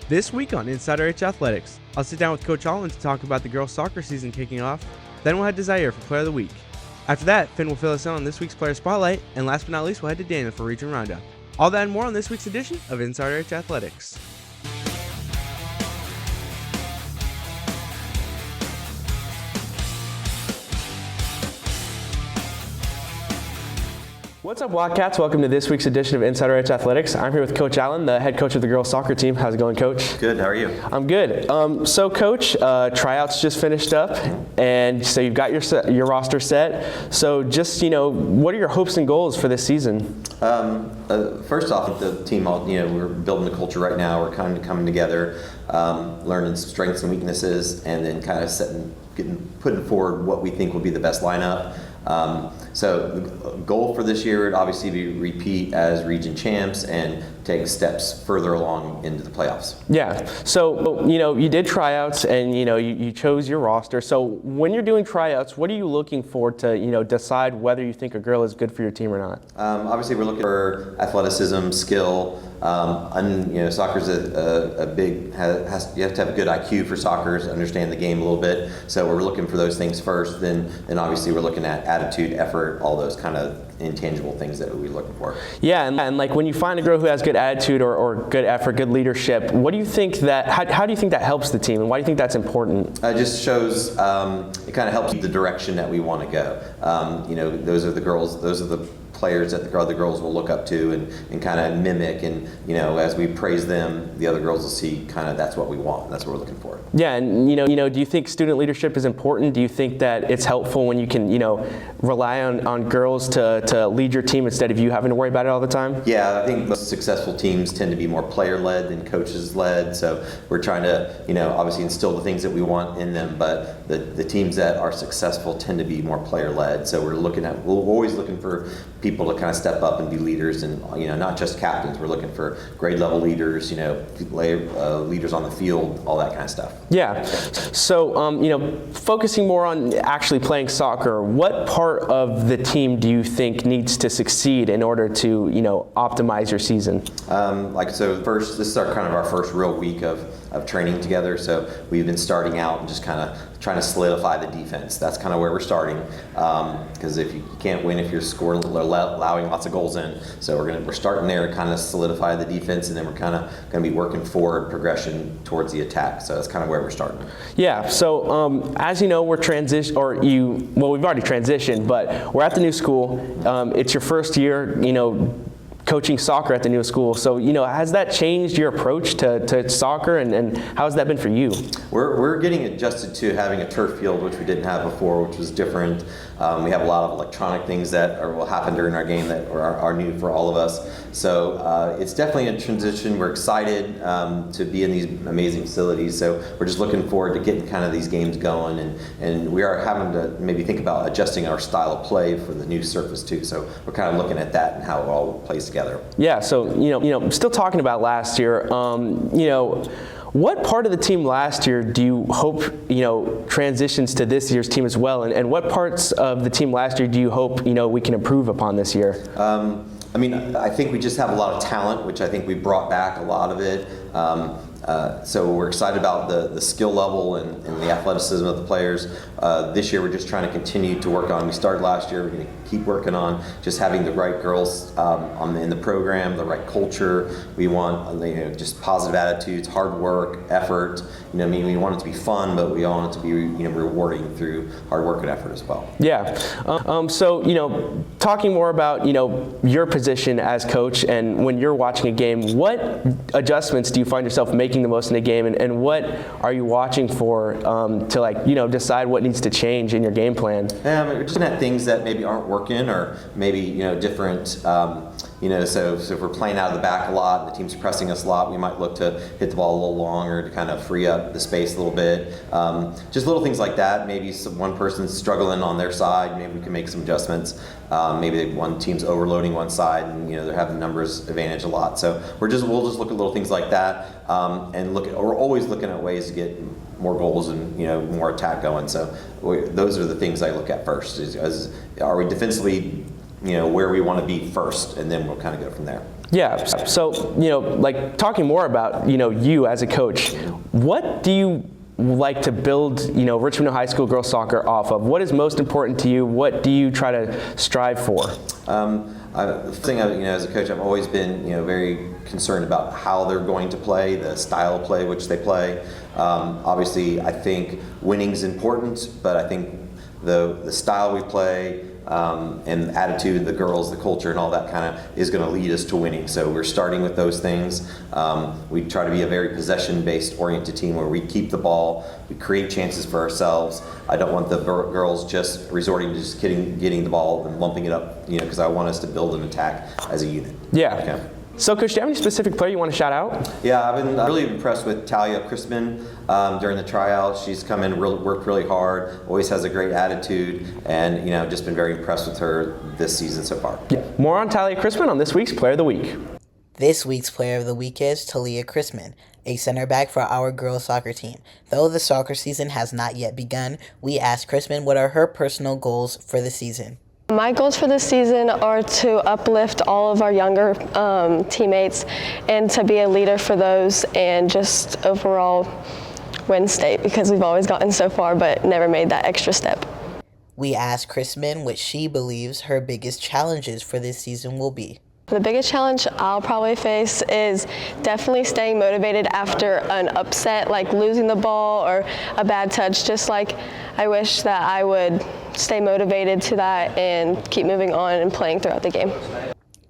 This week on InsideRHAthletics, I'll sit down with Coach Allen to talk about the girls' soccer season kicking off. Then we'll head to Zaire for Player of the Week. After that, Finn will fill us in on this week's Player Spotlight, and last but not least, we'll head to Daniel for Region Roundup. All that and more on this week's edition of InsideRHAthletics. What's up, Wildcats? Welcome to this week's edition of InsideRHAthletics. I'm here with Coach Allen, the head coach of the girls' soccer team. How's it going, Coach? Good. How are you? I'm good. So, Coach, tryouts just finished up, and so you've got your roster set. So, just what are your hopes and goals for this season? First off, the team, we're building a culture right now. We're kind of coming together, learning strengths and weaknesses, and then kind of putting forward what we think will be the best lineup. So the goal for this year would obviously be repeat as region champs and take steps further along into the playoffs. Yeah. So, you did tryouts and, you chose your roster. So when you're doing tryouts, what are you looking for to, decide whether you think a girl is good for your team or not? Obviously, we're looking for athleticism, skill. Soccer's a big, you have to have a good IQ for soccer, understand the game a little bit. So we're looking for those things first. Then obviously we're looking at attitude, effort, all those kind of intangible things that we're looking for. Yeah, and like when you find a girl who has good attitude or good effort, good leadership, what do you think how do you think that helps the team, and why do you think that's important? It just shows, it kind of helps the direction that we want to go. Those are the girls, those are the players that the other girls will look up to and kind of mimic, and as we praise them, the other girls will see kind of that's what we want, that's what we're looking for. Yeah, and do you think student leadership is important? Do you think that it's helpful when you can rely on girls to lead your team instead of you having to worry about it all the time? Yeah, I think most successful teams tend to be more player-led than coaches-led, so we're trying to obviously instill the things that we want in them, but the teams that are successful tend to be more player-led, so we're always looking for people to kind of step up and be leaders, and not just captains. We're looking for grade level leaders, leaders on the field, all that kind of stuff. Yeah. So focusing more on actually playing soccer, what part of the team do you think needs to succeed in order to optimize your season? First, this is our first real week of training together. So we've been starting out and just kind of trying to solidify the defense. That's kind of where we're starting, because if you can't win if you're allowing lots of goals in. So we're starting there to kind of solidify the defense, and then we're kind of going to be working forward progression towards the attack. So that's kind of where we're starting. Yeah. So as you know, we're we've already transitioned, but we're at the new school. It's your first year, coaching soccer at the new school. So, has that changed your approach to soccer, and how has that been for you? We're getting adjusted to having a turf field, which we didn't have before, which was different. We have a lot of electronic things that will happen during our game that are new for all of us. So it's definitely a transition. We're excited to be in these amazing facilities. So we're just looking forward to getting kind of these games going, and we are having to maybe think about adjusting our style of play for the new surface too. So we're kind of looking at that and how it all plays together. Yeah. So still talking about last year. What part of the team last year do you hope transitions to this year's team as well, and what parts of the team last year do you hope we can improve upon this year? I think we just have a lot of talent, which I think we brought back a lot of it. So we're excited about the skill level and the athleticism of the players. This year we're just trying to continue to work on. We started last year, we're going to keep working on just having the right girls in the program, the right culture. We want just positive attitudes, hard work, effort. We want it to be fun, but we want it to be rewarding through hard work and effort as well. Yeah. So talking more about your position as coach, and when you're watching a game, what adjustments do you find yourself making the most in a game, and what are you watching for to decide what needs to change in your game plan? We're just looking at things that maybe aren't working, or maybe different. So if we're playing out of the back a lot and the team's pressing us a lot, we might look to hit the ball a little longer to kind of free up the space a little bit. Just little things like that. Maybe one person's struggling on their side, maybe we can make some adjustments. Maybe one team's overloading one side, and they're having numbers advantage a lot. So we'll just look at little things like that, and we're always looking at ways to get more goals and more attack going. So those are the things I look at first. Are we defensively where we want to be first, and then we'll kind of go from there. Yeah, so, like talking more about, you as a coach, what do you like to build, Richmond Hill High School girls soccer off of? What is most important to you? What do you try to strive for? The thing, as a coach, I've always been, very concerned about how they're going to play, the style of play which they play. Obviously, I think winning's important, but I think the style we play and the attitude of the girls, the culture, and all that kind of is going to lead us to winning. So we're starting with those things. We try to be a very possession-based oriented team where we keep the ball, we create chances for ourselves. I don't want the girls just resorting to just getting the ball and lumping it up, because I want us to build an attack as a unit. Yeah. Okay. So, Coach, do you have any specific player you want to shout out? Yeah, I've been really impressed with Talia Crispin during the tryout. She's come in, worked really hard, always has a great attitude, and just been very impressed with her this season so far. Yeah. More on Talia Crispin on this week's Player of the Week. This week's Player of the Week is Talia Crispin, a center back for our girls soccer team. Though the soccer season has not yet begun, we asked Crispin what are her personal goals for the season. My goals for this season are to uplift all of our younger teammates and to be a leader for those and just overall win state, because we've always gotten so far but never made that extra step. We asked Crispin what she believes her biggest challenges for this season will be. The biggest challenge I'll probably face is definitely staying motivated after an upset, like losing the ball or a bad touch. Just like I wish that I would stay motivated to that and keep moving on and playing throughout the game.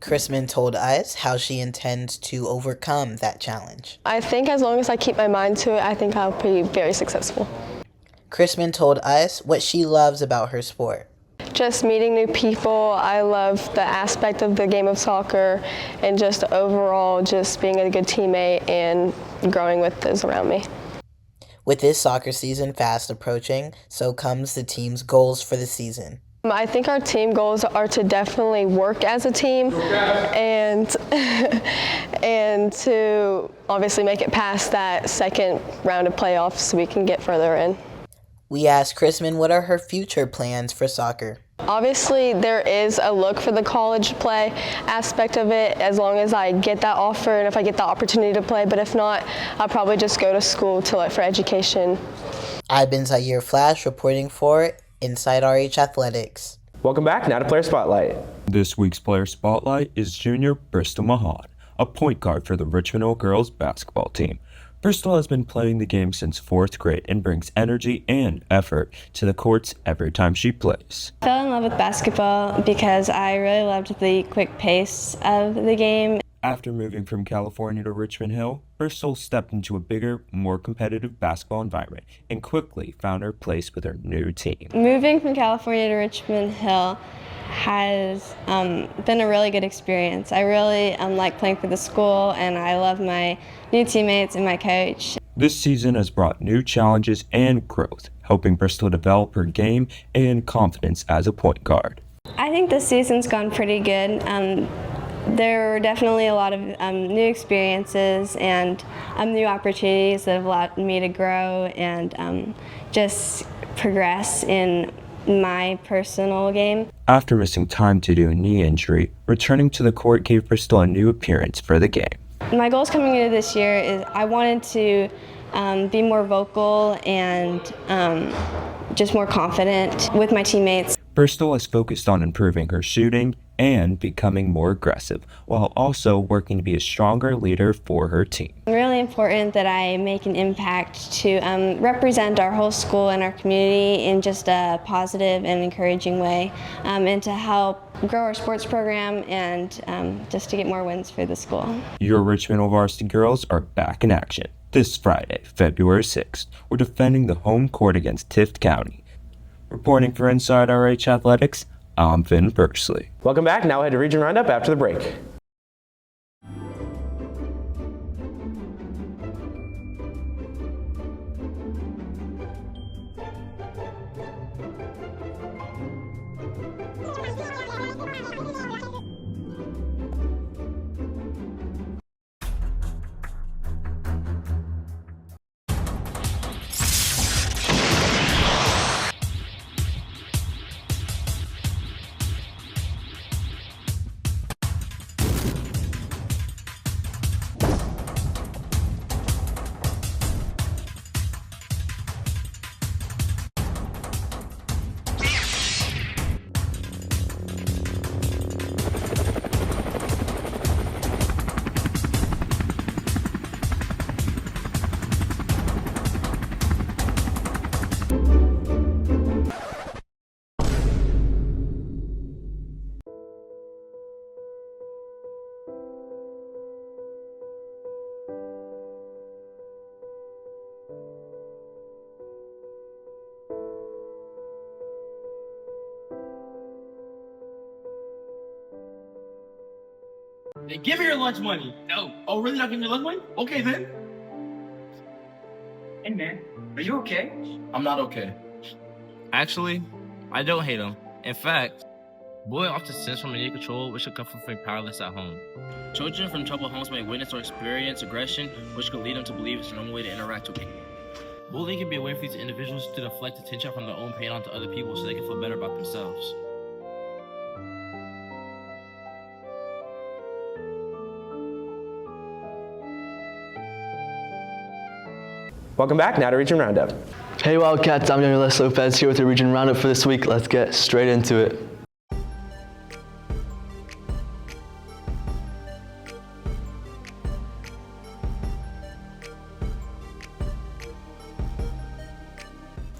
Crispin told us how she intends to overcome that challenge. I think as long as I keep my mind to it, I think I'll be very successful. Crispin told us what she loves about her sport. Just meeting new people. I love the aspect of the game of soccer and just overall just being a good teammate and growing with those around me. With this soccer season fast approaching, so comes the team's goals for the season. I think our team goals are to definitely work as a team and to obviously make it past that second round of playoffs so we can get further in. We asked Crispin what are her future plans for soccer. Obviously, there is a look for the college play aspect of it as long as I get that offer and if I get the opportunity to play. But if not, I'll probably just go to school for education. I've been Zaire Flash reporting for InsideRHAthletics. Welcome back. Now to Player Spotlight. This week's Player Spotlight is junior Bristol Mahan, a point guard for the Richmond Hill girls basketball team. Bristol has been playing the game since 4th grade and brings energy and effort to the courts every time she plays. I fell in love with basketball because I really loved the quick pace of the game. After moving from California to Richmond Hill, Bristol stepped into a bigger, more competitive basketball environment and quickly found her place with her new team. Moving from California to Richmond Hill has been a really good experience. I really like playing for the school, and I love my new teammates and my coach. This season has brought new challenges and growth, helping Bristol develop her game and confidence as a point guard. I think this season's gone pretty good. There were definitely a lot of new experiences and new opportunities that have allowed me to grow and just progress in my personal game. After missing time due to a knee injury, returning to the court gave Bristol a new appearance for the game. My goals coming into this year is I wanted to be more vocal and just more confident with my teammates. Bristol has focused on improving her shooting and becoming more aggressive, while also working to be a stronger leader for her team. Really important that I make an impact to represent our whole school and our community in just a positive and encouraging way, and to help grow our sports program and just to get more wins for the school. Your Richmond Hill varsity girls are back in action. This Friday, February 6th, we're defending the home court against Tift County. Reporting for InsideRHAthletics, I'm Finn Bursley. Welcome back. Now we'll head to Region Roundup after the break. Then give me your lunch money. No. Oh, really not giving me lunch money? Okay, then. Hey, man. Are you okay? I'm not okay. Actually, I don't hate him. In fact, bullying often stems from inequal control, which could come from feeling powerless at home. Children from troubled homes may witness or experience aggression, which could lead them to believe it's a normal way to interact with people. Bullying can be a way for these individuals to deflect attention from their own pain onto other people so they can feel better about themselves. Welcome back, now to Region Roundup. Hey Wildcats, I'm Daniel Les Lopez here with the Region Roundup for this week. Let's get straight into it.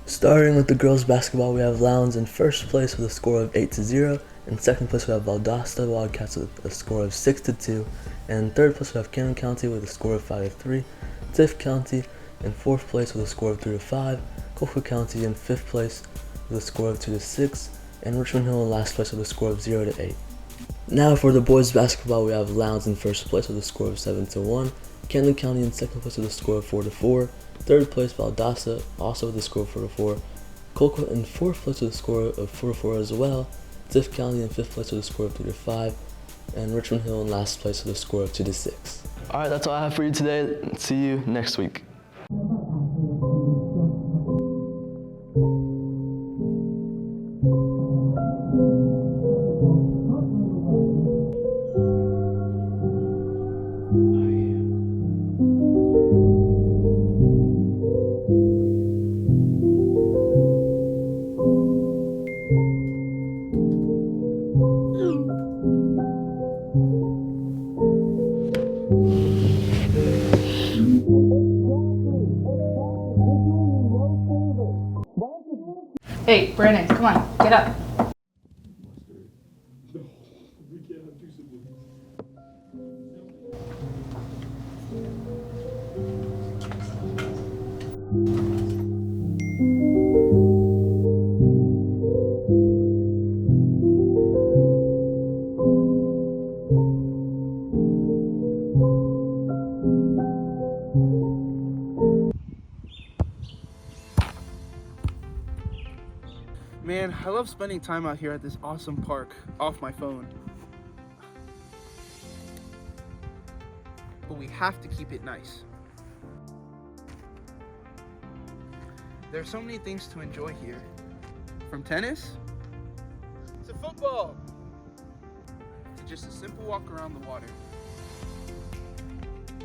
Starting with the girls basketball, we have Lowndes in first place with a score of 8-0. In second place, we have Valdosta Wildcats with a score of 6-2. And in third place, we have Cannon County with a score of 5-3. Tift County in fourth place with a score of 3-5. Colquitt County in fifth place with a score of 2-6. And Richmond Hill in last place with a score of 0-8. Now for the boys basketball, we have Lowndes in first place with a score of 7-1. Camden County in second place with a score of 4-4. Third place, Valdosta, also with a score of 4-4. Colquitt in fourth place with a score of 4-4 as well. Tift County in fifth place with a score of 3-5. And Richmond Hill in last place with a score of 2-6. Alright, that's all I have for you today. See you next week. Hey, Brandon, come on, get up. Man, I love spending time out here at this awesome park off my phone. But we have to keep it nice. There are so many things to enjoy here. From tennis to football to just a simple walk around the water.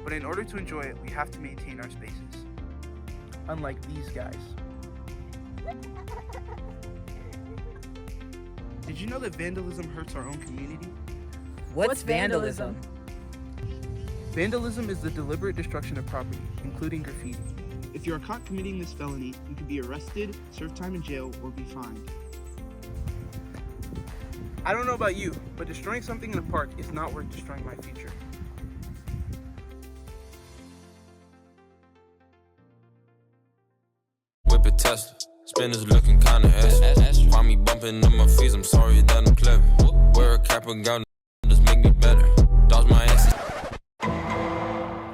But in order to enjoy it, we have to maintain our spaces. Unlike these guys. Did you know that vandalism hurts our own community? What's vandalism? Vandalism is the deliberate destruction of property, including graffiti. If you are caught committing this felony, you can be arrested, serve time in jail, or be fined. I don't know about you, but destroying something in a park is not worth destroying my future. Whip it Tesla, spinners looking kinda ass. Find me bumping on my feet, I'm sorry that I'm clever. Wear a cap and gown, just make me better. Dodge my ass.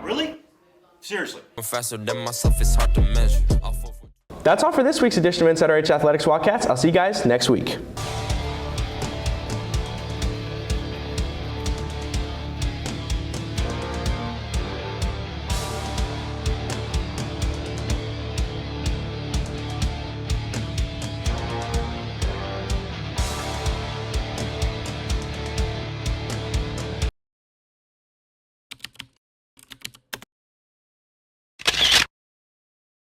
Really? Seriously? I'm faster than myself, it's hard to measure. That's all for this week's edition of InsideRH Athletics Wildcats. I'll see you guys next week.